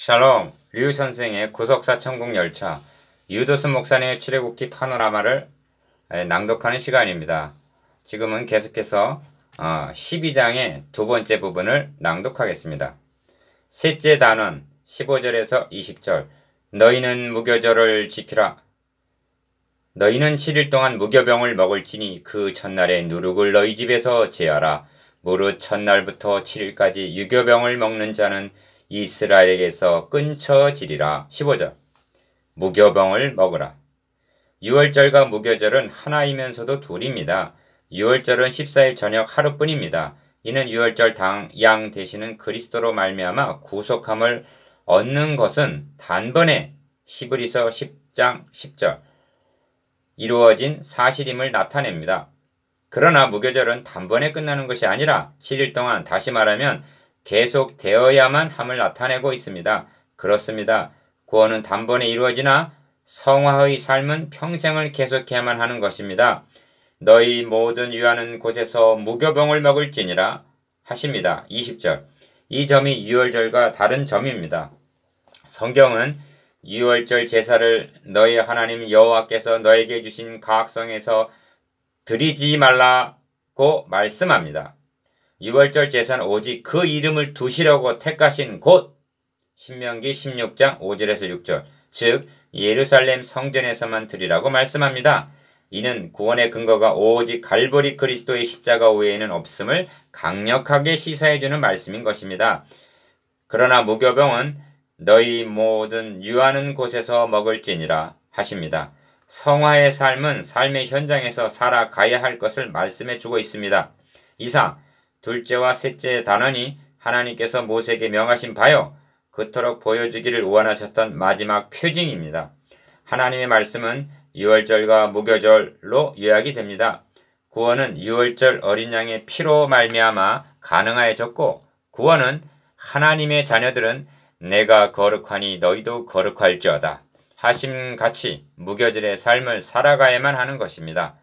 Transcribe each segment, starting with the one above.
샬롬, 류 선생의 구속사 천국열차, 유도순 목사님의 출애굽기 파노라마를 낭독하는 시간입니다. 지금은 계속해서 12장의 두 번째 부분을 낭독하겠습니다. 셋째 단원 15절에서 20절. 너희는 무교절을 지키라. 너희는 7일 동안 무교병을 먹을지니 그 첫날에 누룩을 너희 집에서 제하라. 무릇 첫날부터 7일까지 유교병을 먹는 자는 이스라엘에게서 끊쳐지리라. 15절. 무교병을 먹으라. 유월절과 무교절은 하나이면서도 둘입니다. 유월절은 14일 저녁 하루뿐입니다. 이는 유월절 양 되시는 그리스도로 말미암아 구속함을 얻는 것은 단번에 히브리서 10장 10절 이루어진 사실임을 나타냅니다. 그러나 무교절은 단번에 끝나는 것이 아니라 7일 동안, 다시 말하면 계속 되어야만 함을 나타내고 있습니다. 그렇습니다. 구원은 단번에 이루어지나 성화의 삶은 평생을 계속해야만 하는 것입니다. 너희 모든 유하는 곳에서 무교병을 먹을지니라 하십니다. 20절. 이 점이 유월절과 다른 점입니다. 성경은 유월절 제사를 너희 하나님 여호와께서 너에게 주신 가학성에서 드리지 말라고 말씀합니다. 유월절 제사는 오직 그 이름을 두시려고 택하신 곳, 신명기 16장 5절에서 6절, 즉 예루살렘 성전에서만 드리라고 말씀합니다. 이는 구원의 근거가 오직 갈보리 그리스도의 십자가 외에는 없음을 강력하게 시사해주는 말씀인 것입니다. 그러나 무교병은 너희 모든 유하는 곳에서 먹을지니라 하십니다. 성화의 삶은 삶의 현장에서 살아가야 할 것을 말씀해 주고 있습니다. 이상 둘째와 셋째 단원이 하나님께서 모세에게 명하신 바요 그토록 보여주기를 원하셨던 마지막 표징입니다. 하나님의 말씀은 유월절과 무교절로 요약이 됩니다. 구원은 유월절 어린 양의 피로 말미암아 가능하여졌고, 구원은 하나님의 자녀들은 내가 거룩하니 너희도 거룩할지어다 하심같이 무교절의 삶을 살아가야만 하는 것입니다.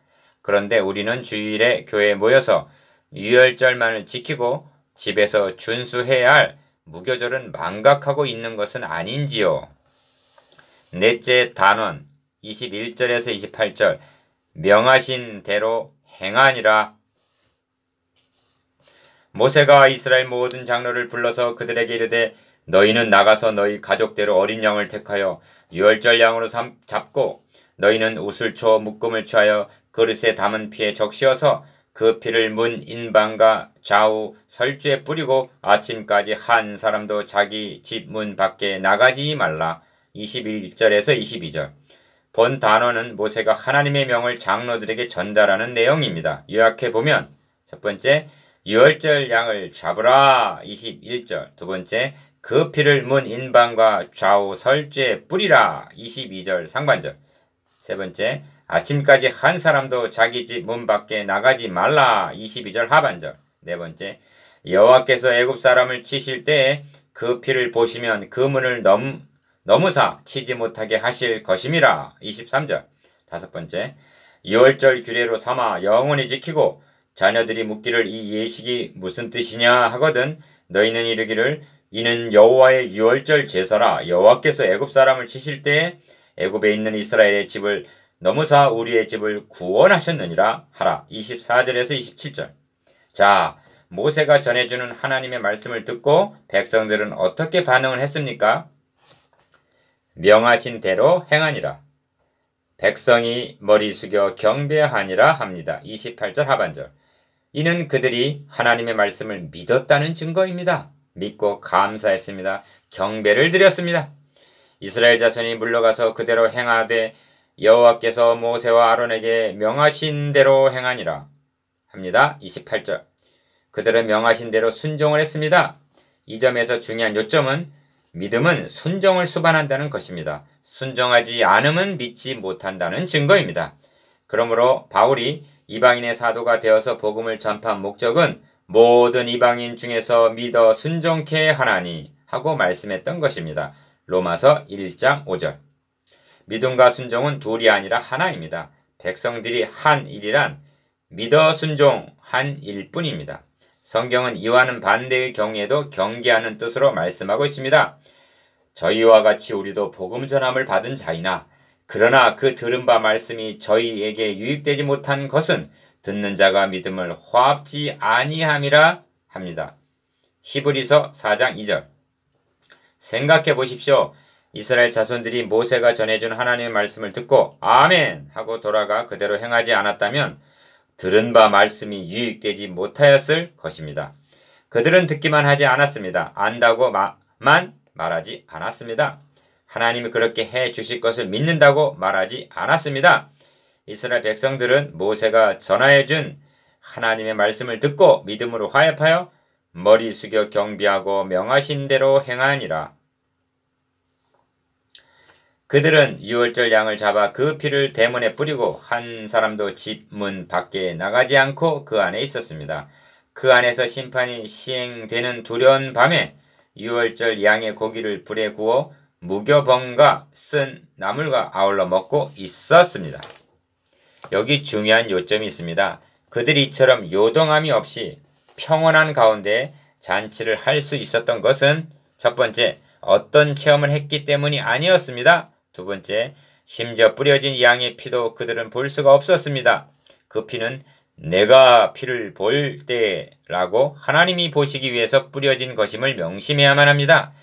그런데 우리는 주일에 교회에 모여서 유월절만을 지키고 집에서 준수해야 할 무교절은 망각하고 있는 것은 아닌지요. 넷째 단원 21절에서 28절. 명하신 대로 행하니라. 모세가 이스라엘 모든 장로를 불러서 그들에게 이르되 너희는 나가서 너희 가족대로 어린 양을 택하여 유월절 양으로 잡고 너희는 우슬초 묶음을 취하여 그릇에 담은 피에 적시어서 그 피를 문 인방과 좌우 설주에 뿌리고 아침까지 한 사람도 자기 집 문 밖에 나가지 말라. 21절에서 22절. 본 단어는 모세가 하나님의 명을 장로들에게 전달하는 내용입니다. 요약해보면 첫 번째, 유월절 양을 잡으라. 21절. 두 번째, 그 피를 문 인방과 좌우 설주에 뿌리라. 22절 상반절. 세 번째, 아침까지 한 사람도 자기 집 문 밖에 나가지 말라. 22절 하반절. 네 번째, 여호와께서 애굽 사람을 치실 때에 그 피를 보시면 그 문을 넘으사 치지 못하게 하실 것임이라. 23절. 다섯 번째, 유월절 규례로 삼아 영원히 지키고 자녀들이 묻기를 이 예식이 무슨 뜻이냐 하거든 너희는 이르기를 이는 여호와의 유월절 제사라. 여호와께서 애굽 사람을 치실 때에 애굽에 있는 이스라엘의 집을 넘으사 우리의 집을 구원하셨느니라 하라. 24절에서 27절. 자, 모세가 전해주는 하나님의 말씀을 듣고 백성들은 어떻게 반응을 했습니까? 명하신 대로 행하니라. 백성이 머리 숙여 경배하니라 합니다. 28절 하반절. 이는 그들이 하나님의 말씀을 믿었다는 증거입니다. 믿고 감사했습니다. 경배를 드렸습니다. 이스라엘 자손이 물러가서 그대로 행하되 여호와께서 모세와 아론에게 명하신 대로 행하니라 합니다. 28절. 그들은 명하신 대로 순종을 했습니다. 이 점에서 중요한 요점은 믿음은 순종을 수반한다는 것입니다. 순종하지 않으면 믿지 못한다는 증거입니다. 그러므로 바울이 이방인의 사도가 되어서 복음을 전파한 목적은 모든 이방인 중에서 믿어 순종케 하나니 하고 말씀했던 것입니다. 로마서 1장 5절. 믿음과 순종은 둘이 아니라 하나입니다. 백성들이 한 일이란 믿어 순종한 일뿐입니다. 성경은 이와는 반대의 경우에도 경계하는 뜻으로 말씀하고 있습니다. 저희와 같이 우리도 복음 전함을 받은 자이나 그러나 그 들은 바 말씀이 저희에게 유익되지 못한 것은 듣는 자가 믿음을 화합지 아니함이라 합니다. 히브리서 4장 2절. 생각해 보십시오. 이스라엘 자손들이 모세가 전해준 하나님의 말씀을 듣고 아멘 하고 돌아가 그대로 행하지 않았다면 들은 바 말씀이 유익되지 못하였을 것입니다. 그들은 듣기만 하지 않았습니다. 안다고만 말하지 않았습니다. 하나님이 그렇게 해 주실 것을 믿는다고 말하지 않았습니다. 이스라엘 백성들은 모세가 전하여 준 하나님의 말씀을 듣고 믿음으로 화합하여 머리 숙여 경배하고 명하신 대로 행하니라. 그들은 유월절 양을 잡아 그 피를 대문에 뿌리고 한 사람도 집 문 밖에 나가지 않고 그 안에 있었습니다. 그 안에서 심판이 시행되는 두려운 밤에 유월절 양의 고기를 불에 구워 무교병과 쓴 나물과 아울러 먹고 있었습니다. 여기 중요한 요점이 있습니다. 그들이 이처럼 요동함이 없이 평온한 가운데 잔치를 할 수 있었던 것은 첫 번째, 어떤 체험을 했기 때문이 아니었습니다. 두 번째, 심지어 뿌려진 양의 피도 그들은 볼 수가 없었습니다. 그 피는 내가 피를 볼 때라고 하나님이 보시기 위해서 뿌려진 것임을 명심해야만 합니다.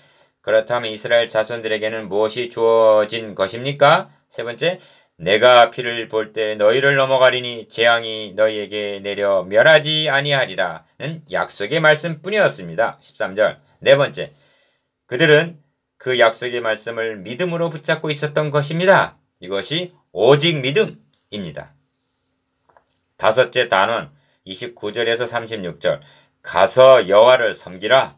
그렇다면 이스라엘 자손들에게는 무엇이 주어진 것입니까? 세 번째, 내가 피를 볼 때 너희를 넘어가리니 재앙이 너희에게 내려 멸하지 아니하리라는 약속의 말씀뿐이었습니다. 13절. 네 번째, 그들은 그 약속의 말씀을 믿음으로 붙잡고 있었던 것입니다. 이것이 오직 믿음입니다. 다섯째 단원 29절에서 36절. 가서 여호와를 섬기라.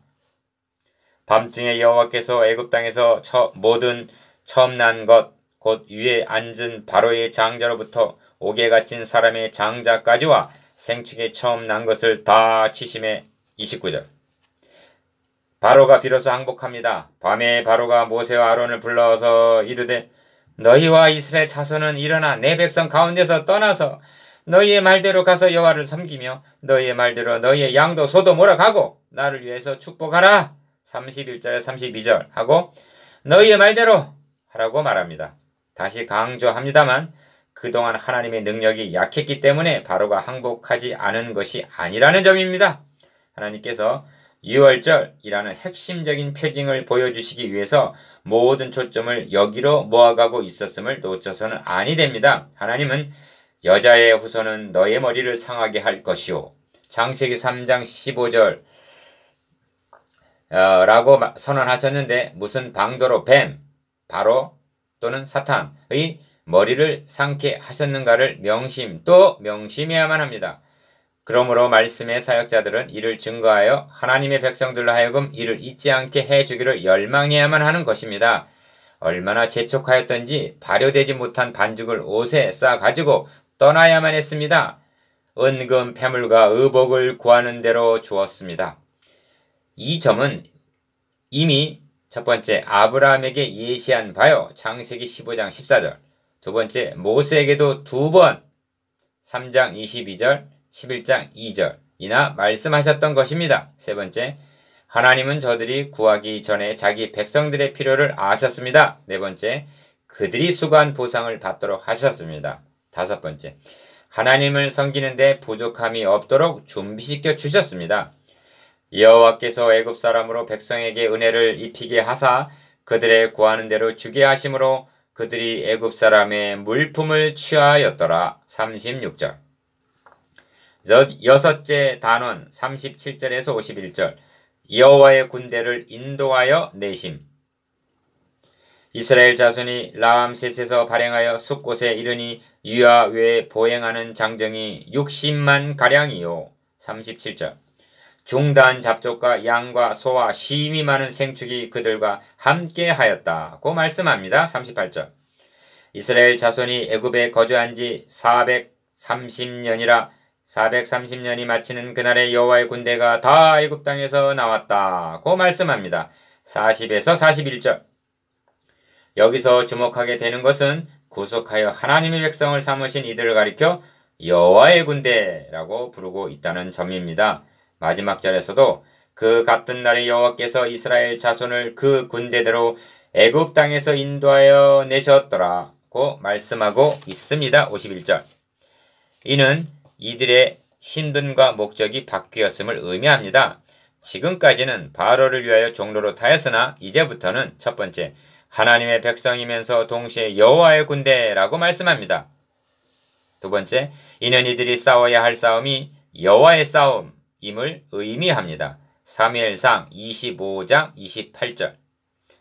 밤중에 여호와께서 애굽 땅에서 모든 처음 난 것 곧 위에 앉은 바로의 장자로부터 옥에 갇힌 사람의 장자까지와 생축에 처음 난 것을 다 치심에 29절. 바로가 비로소 항복합니다. 밤에 바로가 모세와 아론을 불러서 이르되 너희와 이스라엘 자손은 일어나 내 백성 가운데서 떠나서 너희의 말대로 가서 여호와를 섬기며 너희의 말대로 너희의 양도 소도 몰아가고 나를 위해서 축복하라. 31절에 32절 하고 너희의 말대로 하라고 말합니다. 다시 강조합니다만 그동안 하나님의 능력이 약했기 때문에 바로가 항복하지 않은 것이 아니라는 점입니다. 하나님께서 유월절이라는 핵심적인 표징을 보여주시기 위해서 모든 초점을 여기로 모아가고 있었음을 놓쳐서는 아니 됩니다. 하나님은 여자의 후손은 너의 머리를 상하게 할 것이요. 창세기 3장 15절 라고 선언하셨는데 무슨 방도로 뱀, 바로 또는 사탄의 머리를 상게 하셨는가를 명심해야만 합니다. 그러므로 말씀의 사역자들은 이를 증거하여 하나님의 백성들로 하여금 이를 잊지 않게 해주기를 열망해야만 하는 것입니다. 얼마나 재촉하였던지 발효되지 못한 반죽을 옷에 싸가지고 떠나야만 했습니다. 은금, 패물과 의복을 구하는 대로 주었습니다. 이 점은 이미 첫 번째 아브라함에게 예시한 바요. 창세기 15장 14절. 두 번째 모세에게도 두 번 3장 22절 11장 2절이나 말씀하셨던 것입니다. 세 번째, 하나님은 저들이 구하기 전에 자기 백성들의 필요를 아셨습니다. 네 번째, 그들이 수고한 보상을 받도록 하셨습니다. 다섯 번째, 하나님을 섬기는데 부족함이 없도록 준비시켜 주셨습니다. 여호와께서 애굽 사람으로 백성에게 은혜를 입히게 하사 그들의 구하는 대로 주게 하심으로 그들이 애굽 사람의 물품을 취하였더라. 36절. 여섯째 단원 37절에서 51절. 여호와의 군대를 인도하여 내심. 이스라엘 자손이 라암셋에서 발행하여 숫곳에 이르니 유아 외에 보행하는 장정이 60만 가량이요. 37절. 중단 잡족과 양과 소와 심히 많은 생축이 그들과 함께 하였다고 말씀합니다. 38절. 이스라엘 자손이 애굽에 거주한 지 430년이라 430년이 마치는 그날에 여호와의 군대가 다 애굽 땅에서 나왔다고 말씀합니다. 40에서 41절. 여기서 주목하게 되는 것은 구속하여 하나님의 백성을 삼으신 이들을 가리켜 여호와의 군대라고 부르고 있다는 점입니다. 마지막 절에서도 그 같은 날에 여호와께서 이스라엘 자손을 그 군대대로 애굽 땅에서 인도하여 내셨더라고 말씀하고 있습니다. 51절. 이는 이들의 신분과 목적이 바뀌었음을 의미합니다. 지금까지는 바로를 위하여 종로로 타였으나 이제부터는 첫 번째, 하나님의 백성이면서 동시에 여호와의 군대라고 말씀합니다. 두 번째, 이는 이들이 싸워야 할 싸움이 여호와의 싸움임을 의미합니다. 사무엘상 25장 28절.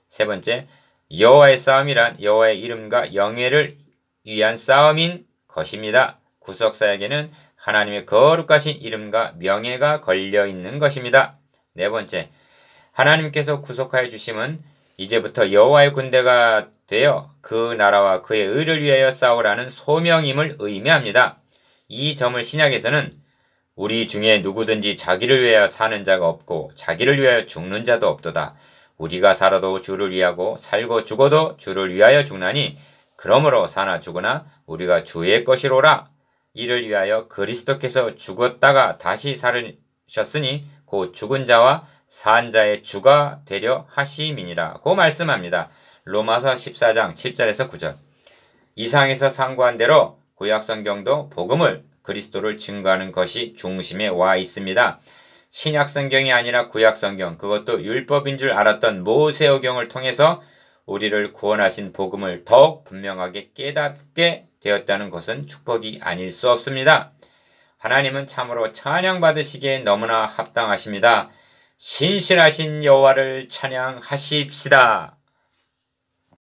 세 번째, 여호와의 싸움이란 여호와의 이름과 영예를 위한 싸움인 것입니다. 구속사에게는 하나님의 거룩하신 이름과 명예가 걸려 있는 것입니다. 네 번째, 하나님께서 구속하여 주심은 이제부터 여호와의 군대가 되어 그 나라와 그의 의를 위하여 싸우라는 소명임을 의미합니다. 이 점을 신약에서는 우리 중에 누구든지 자기를 위하여 사는 자가 없고 자기를 위하여 죽는 자도 없도다. 우리가 살아도 주를 위하고 살고 죽어도 주를 위하여 죽나니 그러므로 사나 죽으나 우리가 주의 것이로라. 이를 위하여 그리스도께서 죽었다가 다시 살으셨으니 곧 죽은 자와 산 자의 주가 되려 하심이니라고 말씀합니다. 로마서 14장 7절에서 9절. 이상에서 상고한 대로 구약성경도 복음을 그리스도를 증거하는 것이 중심에 와 있습니다. 신약성경이 아니라 구약성경, 그것도 율법인 줄 알았던 모세오경을 통해서 우리를 구원하신 복음을 더욱 분명하게 깨닫게 되었다는 것은 축복이 아닐 수 없습니다. 하나님은 참으로 찬양받으시기에 너무나 합당하십니다. 신실하신 여호와를 찬양하십시다.